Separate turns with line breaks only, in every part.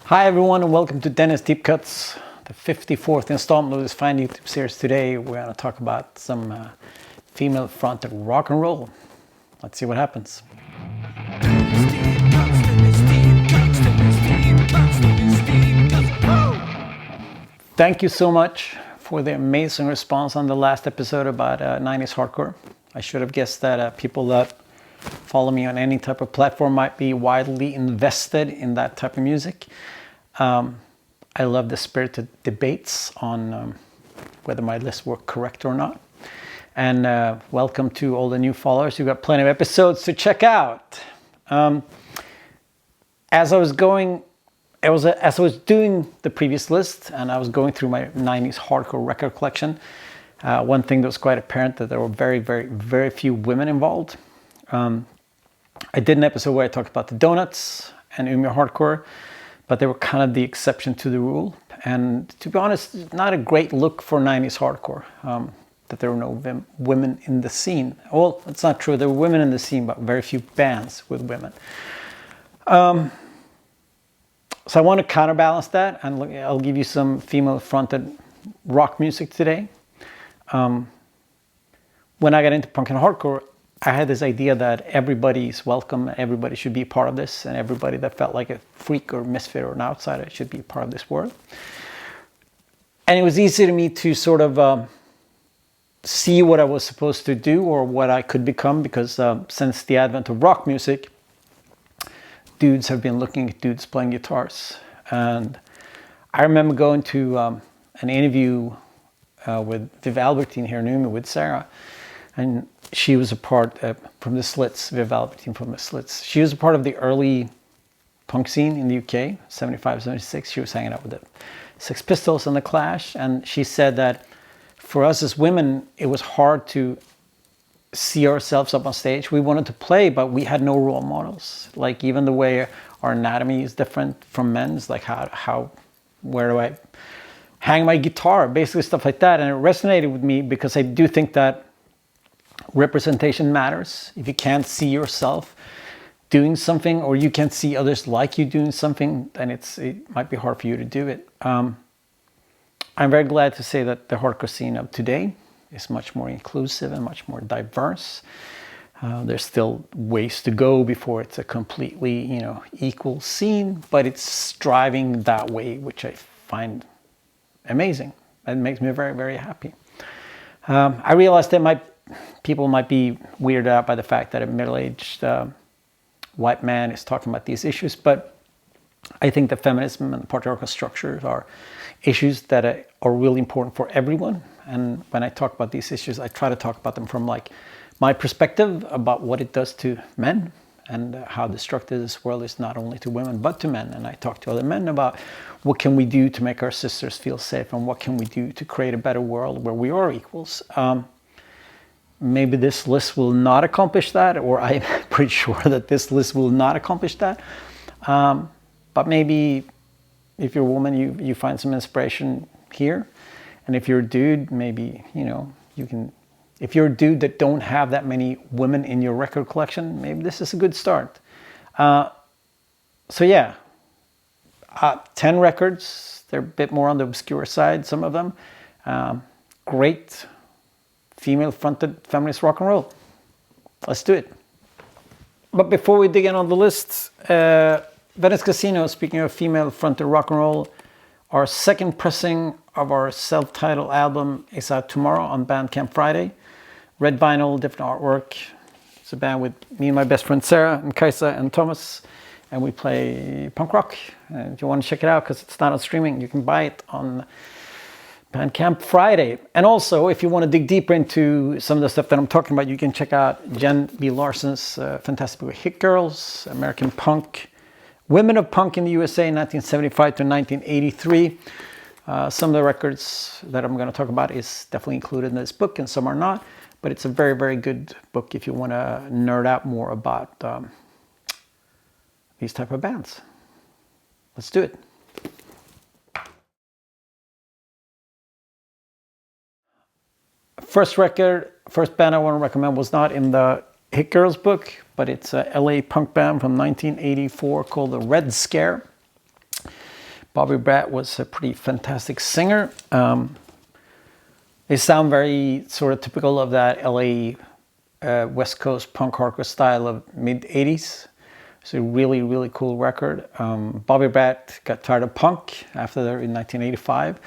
Hi everyone and welcome to Dennis Deep Cuts, the 54th installment of this fine YouTube series. Today we're going to talk about some female fronted rock and roll. Let's see what happens. Thank you so much for the amazing response on the last episode about 90s hardcore. I should have guessed that people that follow me on any type of platform might be widely invested in that type of music. I love the spirited debates on whether my lists were correct or not. And welcome to all the new followers. You've got plenty of episodes to check out. As I was doing the previous list and I was going through my 90s hardcore record collection, one thing that was quite apparent that there were very, very, very few women involved. I did an episode where I talked about the Donuts and Umeå hardcore, but they were kind of the exception to the rule. And to be honest, not a great look for 90s hardcore, that there were no women in the scene. Well, it's not true. There were women in the scene, but very few bands with women. So I want to counterbalance that, and I'll give you some female-fronted rock music today. When I got into punk and hardcore, I had this idea that everybody's welcome, everybody should be a part of this, and everybody that felt like a freak or misfit or an outsider should be a part of this world. And it was easy to me to sort of see what I was supposed to do or what I could become, because since the advent of rock music, dudes have been looking at dudes playing guitars. And I remember going to an interview with Viv Albertine here in Umeå with Sarah, and she was a part from the Slits, Viv Albertine from the Slits. She was a part of the early punk scene in the UK, 75, 76. She was hanging out with the Sex Pistols and the Clash. And she said that for us as women, it was hard to see ourselves up on stage. We wanted to play, but we had no role models. Like even the way our anatomy is different from men's, like where do I hang my guitar, basically stuff like that. And it resonated with me because I do think that representation matters. If you can't see yourself doing something, or you can't see others like you doing something, then it might be hard for you to do it. I'm very glad to say that the hardcore scene of today is much more inclusive and much more diverse. There's still ways to go before it's a completely, equal scene, but it's striving that way, which I find amazing. It makes me very, very happy. I realized that people might be weirded out by the fact that a middle-aged white man is talking about these issues, but I think that feminism and the patriarchal structures are issues that are really important for everyone. And when I talk about these issues, I try to talk about them from my perspective about what it does to men and how destructive this world is, not only to women but to men. And I talk to other men about what can we do to make our sisters feel safe, and what can we do to create a better world where we are equals. Maybe this list will not accomplish that, or I'm pretty sure that this list will not accomplish that. But maybe if you're a woman, you find some inspiration here. And if you're a dude, maybe, you can, if you're a dude that don't have that many women in your record collection, maybe this is a good start. So yeah, 10 records. They're a bit more on the obscure side, some of them. Great female-fronted feminist rock and roll. Let's do it. But before we dig in on the list, Venice Casino, speaking of female-fronted rock and roll, our second pressing of our self-titled album is out tomorrow on Bandcamp Friday. Red vinyl, different artwork. It's a band with me and my best friend Sarah and Kaisa and Thomas, and we play punk rock. And if you want to check it out, because it's not on streaming, you can buy it on Bandcamp Friday. And also, if you want to dig deeper into some of the stuff that I'm talking about, you can check out Jen B. Larson's fantastic book, Hit Girls, American Punk, Women of Punk in the USA, 1975 to 1983. Some of the records that I'm going to talk about is definitely included in this book, and some are not. But it's a very, very good book if you want to nerd out more about these type of bands. Let's do it. First band I want to recommend was not in the Hit Girls book, but it's a LA punk band from 1984 called the Red Scare. Bobby Bratt was a pretty fantastic singer. They sound very sort of typical of that LA West Coast punk hardcore style of mid 80s. It's a really, really cool record. Bobby Bratt got tired of punk after that in 1985.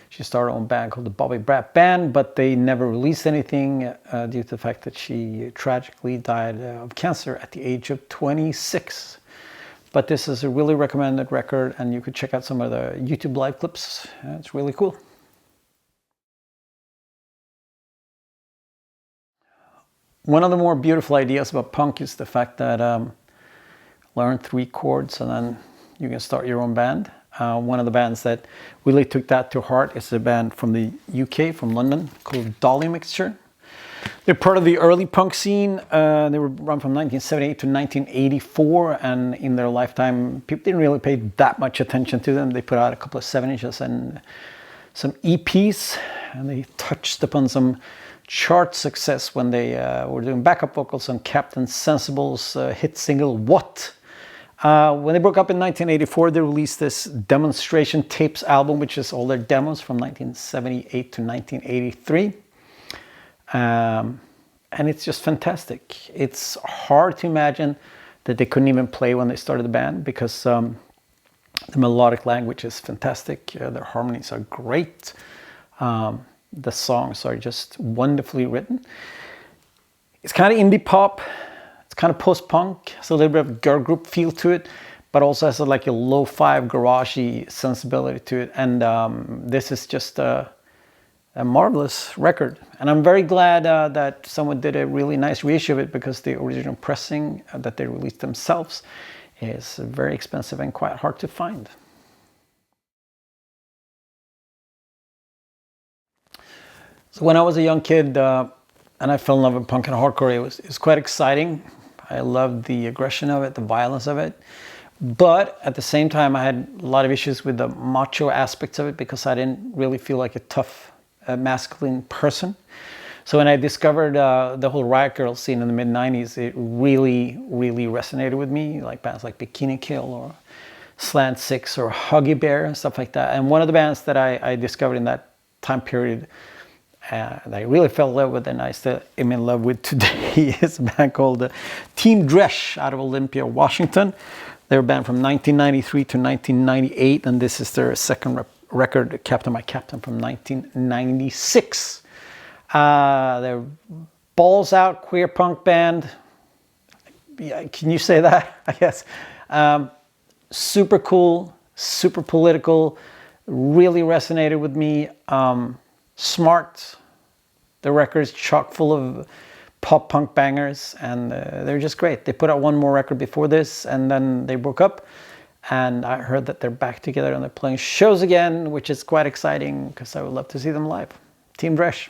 She started her own band called the Bobby Bratt Band, but they never released anything due to the fact that she tragically died of cancer at the age of 26. But this is a really recommended record, and you could check out some of the YouTube live clips. It's really cool. One of the more beautiful ideas about punk is the fact that learn 3 chords and then you can start your own band. One of the bands that really took that to heart is a band from the UK, from London, called Dolly Mixture. They're part of the early punk scene. They were run from 1978 to 1984, and in their lifetime, people didn't really pay that much attention to them. They put out a couple of 7-inches and some EPs, and they touched upon some chart success when they were doing backup vocals on Captain Sensible's hit single What. When they broke up in 1984, they released this Demonstration Tapes album, which is all their demos from 1978 to 1983. And it's just fantastic. It's hard to imagine that they couldn't even play when they started the band, because the melodic language is fantastic. Their harmonies are great. The songs are just wonderfully written. It's kind of indie pop. It's kind of post-punk. It's a little bit of girl group feel to it, but also has like a lo-fi garagey sensibility to it. And this is just a marvelous record. And I'm very glad that someone did a really nice reissue of it, because the original pressing that they released themselves is very expensive and quite hard to find. So when I was a young kid and I fell in love with punk and hardcore, it was quite exciting. I loved the aggression of it, the violence of it. But at the same time, I had a lot of issues with the macho aspects of it, because I didn't really feel like a tough, masculine person. So when I discovered the whole riot girl scene in the mid-90s, it really, really resonated with me, like bands like Bikini Kill or Slant Six or Huggy Bear and stuff like that. And one of the bands that I discovered in that time period that I really fell in love with, and I still am in love with today, is a band called Team Dresch out of Olympia, Washington. They were a band from 1993 to 1998, and this is their second record, Captain My Captain, from 1996. They're balls out queer punk band. Yeah, can you say that? I guess. Super cool, super political, really resonated with me. Smart. The record's chock full of pop punk bangers, and they're just great. They put out one more record before this, and then they broke up. And I heard that they're back together and they're playing shows again, which is quite exciting, because I would love to see them live. Team Dresch.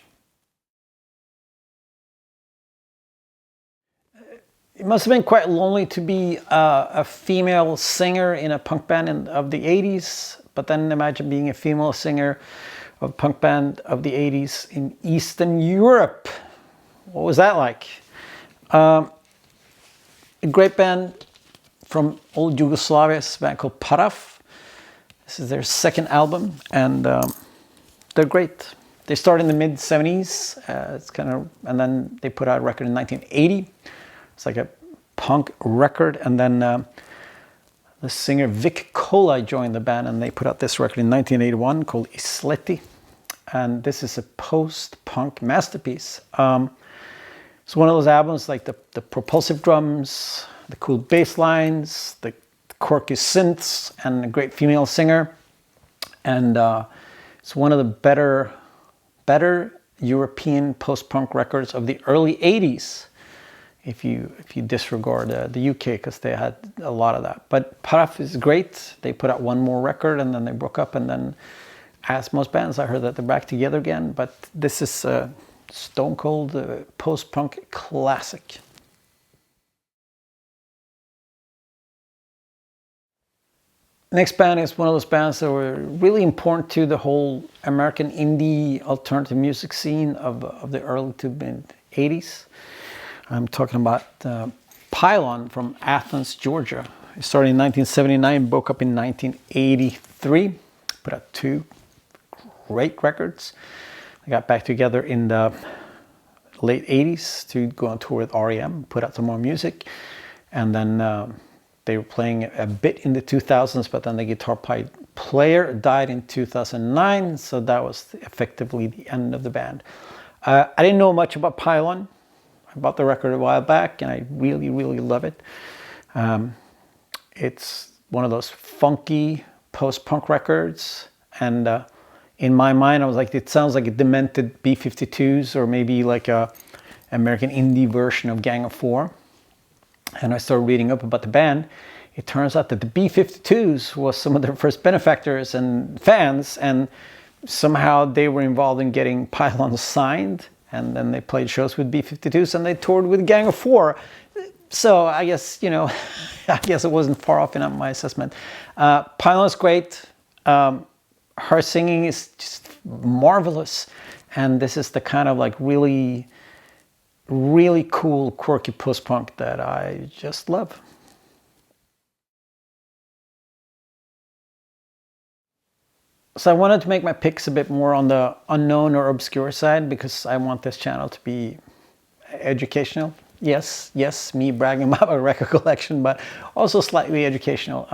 It must have been quite lonely to be a female singer in a punk band of the 80s, but then imagine being a female singer of a punk band of the 80s in Eastern Europe. What was that like? A great band from old Yugoslavia, it's a band called Paraf. This is their second album, and they're great. They started in the mid-70s, and then they put out a record in 1980. It's like a punk record, and then the singer Vic Cola joined the band, and they put out this record in 1981 called Isleti, and this is a post-punk masterpiece. It's one of those albums like the propulsive drums, the cool bass lines, the quirky synths, and a great female singer, and it's one of the better European post-punk records of the early 80s. If you disregard the UK, because they had a lot of that. But Paraf is great. They put out one more record and then they broke up, and then, as most bands, I heard that they're back together again. But this is a stone cold post-punk classic. Next band is one of those bands that were really important to the whole American indie alternative music scene of the early to mid 80s. I'm talking about Pylon from Athens, Georgia. It started in 1979, broke up in 1983. 1983. Put out 2 great records. They got back together in the late 80s to go on tour with REM, put out some more music. And then they were playing a bit in the 2000s, but then the guitar player died in 2009. So that was effectively the end of the band. I didn't know much about Pylon. I bought the record a while back and I really, really love it. It's one of those funky post-punk records. And in my mind, I was like, it sounds like a demented B-52s or maybe like a American indie version of Gang of Four. And I started reading up about the band. It turns out that the B-52s was some of their first benefactors and fans, and somehow they were involved in getting Pylon signed, and then they played shows with B-52s and they toured with Gang of Four. So I guess, you know, I guess it wasn't far off in my assessment. Pylon's great. Her singing is just marvelous, and this is the kind of like really, really cool, quirky post-punk that I just love. So I wanted to make my picks a bit more on the unknown or obscure side because I want this channel to be educational. Yes, me bragging about my record collection, but also slightly educational.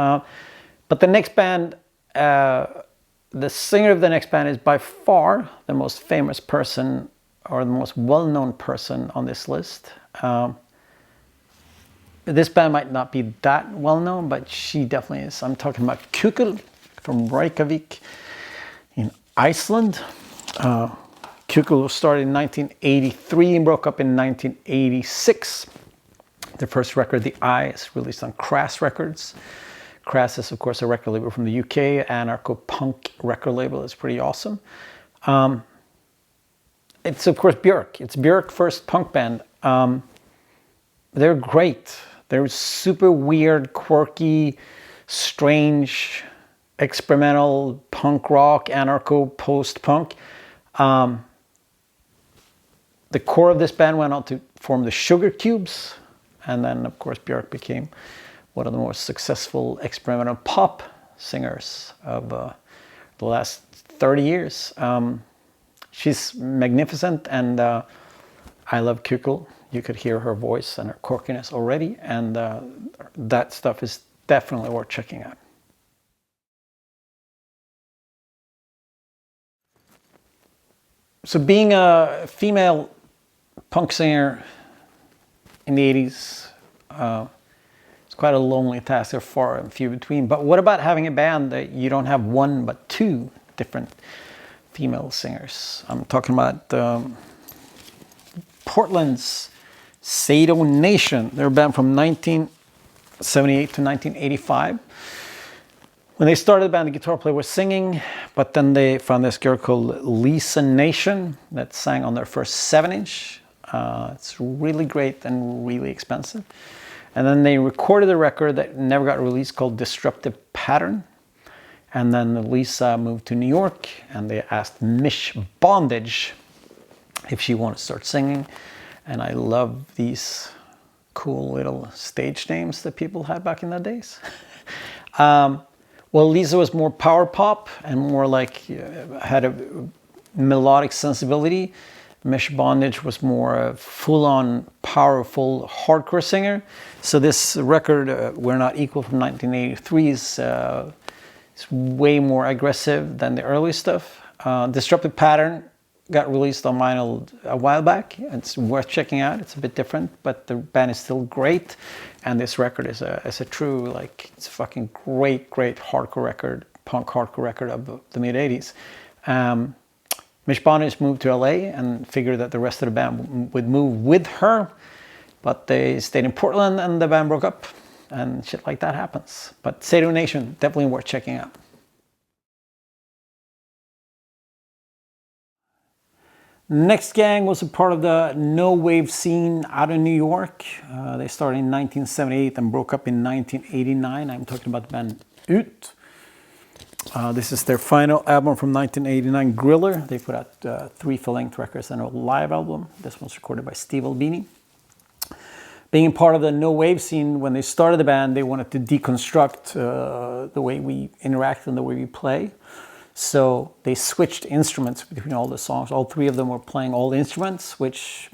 But the next band, the singer of the next band is by far the most famous person or the most well-known person on this list. This band might not be that well-known, but she definitely is. I'm talking about Kukl from Reykjavik in Iceland. Kukl started in 1983 and broke up in 1986. The first record, The Eye, is released on Crass Records. Crass is, of course, a record label from the UK, anarcho-punk record label. It's pretty awesome. It's, of course, Björk. It's Björk's first punk band. They're great. They're super weird, quirky, strange, experimental punk rock, anarcho, post-punk. The core of this band went on to form the Sugar Cubes. And then, of course, Björk became one of the most successful experimental pop singers of the last 30 years. She's magnificent, and I love Kukl. You could hear her voice and her quirkiness already, and that stuff is definitely worth checking out. So being a female punk singer in the 80s, it's quite a lonely task. They're far and few between. But what about having a band that you don't have one but 2 different female singers? I'm talking about Portland's Sado Nation. They're a band from 1978 to 1985. When they started the band, the guitar player was singing, but then they found this girl called Lisa Nation that sang on their first 7-inch. It's really great and really expensive. And then they recorded a record that never got released called Disruptive Pattern. And then Lisa moved to New York and they asked Mish Bondage if she wanted to start singing. And I love these cool little stage names that people had back in the days. Well, Lisa was more power pop and more like had a melodic sensibility. Mish Bondage was more a full-on, powerful, hardcore singer. So this record, We're Not Equal from 1983, is way more aggressive than the early stuff. Disruptive Pattern got released on vinyl a while back. It's worth checking out. It's a bit different, but the band is still great. And this record is a true, like, it's a fucking great hardcore record, punk hardcore record of the mid-80s. Mish Bondage moved to LA and figured that the rest of the band would move with her, but they stayed in Portland and the band broke up, and shit like that happens. But Sado Nation, definitely worth checking out. Next gang was a part of the no wave scene out of New York. They started in 1978 and broke up in 1989. I'm talking about the band Ut. This is their final album from 1989, Griller. They put out 3 full-length records and a live album. This one's recorded by Steve Albini. being part of the no wave scene, when they started the band, they wanted to deconstruct the way we interact and the way we play. So they switched instruments between all the songs. All three of them were playing all the instruments, which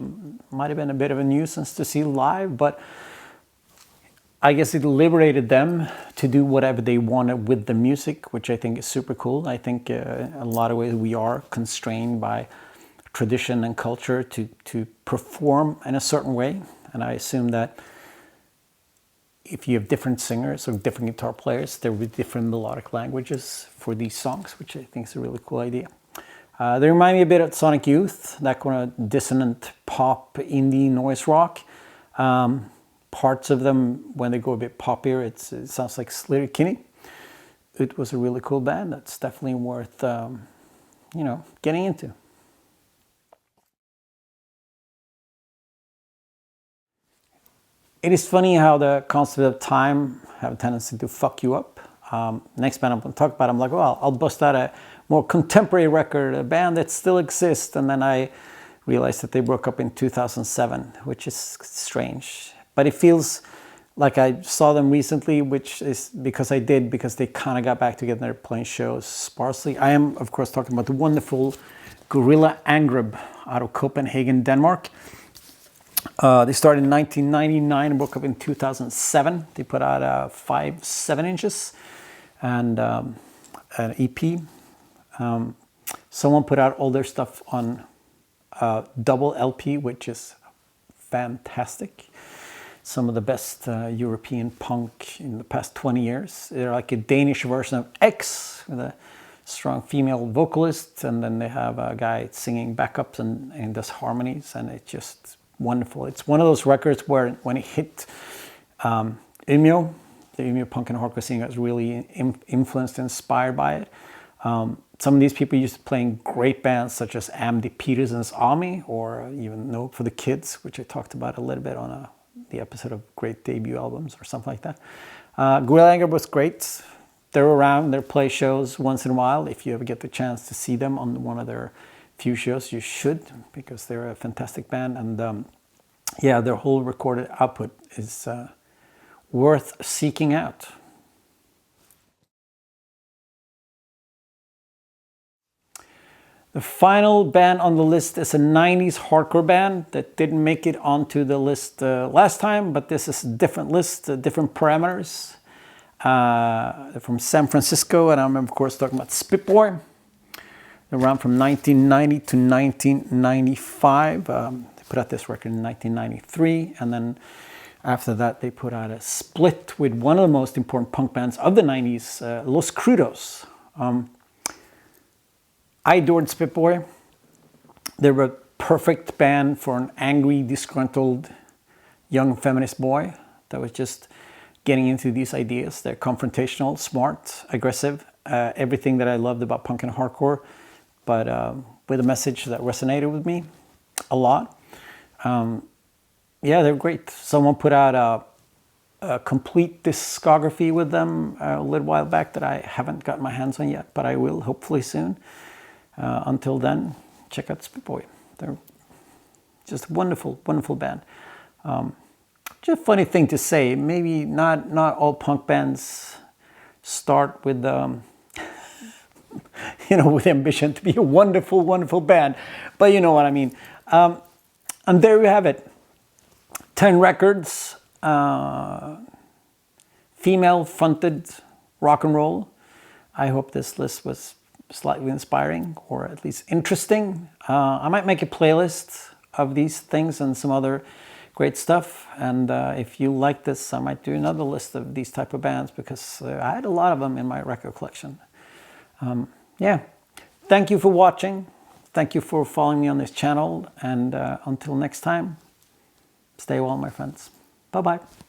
might have been a bit of a nuisance to see live, but I guess it liberated them to do whatever they wanted with the music, which I think is super cool. I think in a lot of ways we are constrained by tradition and culture to perform in a certain way. And I assume that if you have different singers or different guitar players, there will be different melodic languages for these songs, which I think is a really cool idea. They remind me a bit of Sonic Youth, that kind of dissonant pop, indie, noise rock. Parts of them, when they go a bit poppier, it sounds like Sleater-Kinney. It was a really cool band that's definitely worth, getting into. It is funny how the concept of time have a tendency to fuck you up. Next band I'm going to talk about, I'm like, well, I'll bust out a more contemporary record, a band that still exists. And then I realized that they broke up in 2007, which is strange. But it feels like I saw them recently, which is because they kind of got back together and they're playing shows sparsely. I am, of course, talking about the wonderful Gorilla Angreb out of Copenhagen, Denmark. They started in 1999 and broke up in 2007. They put out 5 7-inches and an EP. Someone put out all their stuff on double LP, which is fantastic. Some of the best European punk in the past 20 years. They're like a Danish version of X with a strong female vocalist, and then they have a guy singing backups and does harmonies, and it's just wonderful. It's one of those records where when it hit Umeå, the Umeå punk and hardcore scene was really influenced and inspired by it. Some of these people used to playing great bands such as Andy Peterson's Army, or even Note for the Kids, which I talked about a little bit on the episode of great debut albums or something like that. Gorilla Angreb was great. They're around, they play shows once in a while. If you ever get the chance to see them on one of their few shows, you should, because they're a fantastic band. And their whole recorded output is worth seeking out. The final band on the list is a 90s hardcore band that didn't make it onto the list last time, but this is a different list, different parameters. They're from San Francisco, and I'm of course talking about Spitboy. They're around from 1990 to 1995. They put out this record in 1993, and then after that they put out a split with one of the most important punk bands of the 90s, Los Crudos. I adored Spitboy. They were a perfect band for an angry, disgruntled, young feminist boy that was just getting into these ideas. They're confrontational, smart, aggressive, everything that I loved about punk and hardcore, but with a message that resonated with me a lot. They're great. Someone put out a complete discography with them a little while back that I haven't got my hands on yet, but I will hopefully soon. Until then, check out Spitboy. They're just a wonderful, wonderful band. Just a funny thing to say. Maybe not all punk bands start with, with ambition to be a wonderful, wonderful band. But you know what I mean. And there you have it. 10 records, female-fronted rock and roll. I hope this list was slightly inspiring, or at least interesting. I might make a playlist of these things and some other great stuff. And if you like this, I might do another list of these type of bands, because I had a lot of them in my record collection. Thank you for watching. Thank you for following me on this channel. And until next time, stay well, my friends. Bye-bye.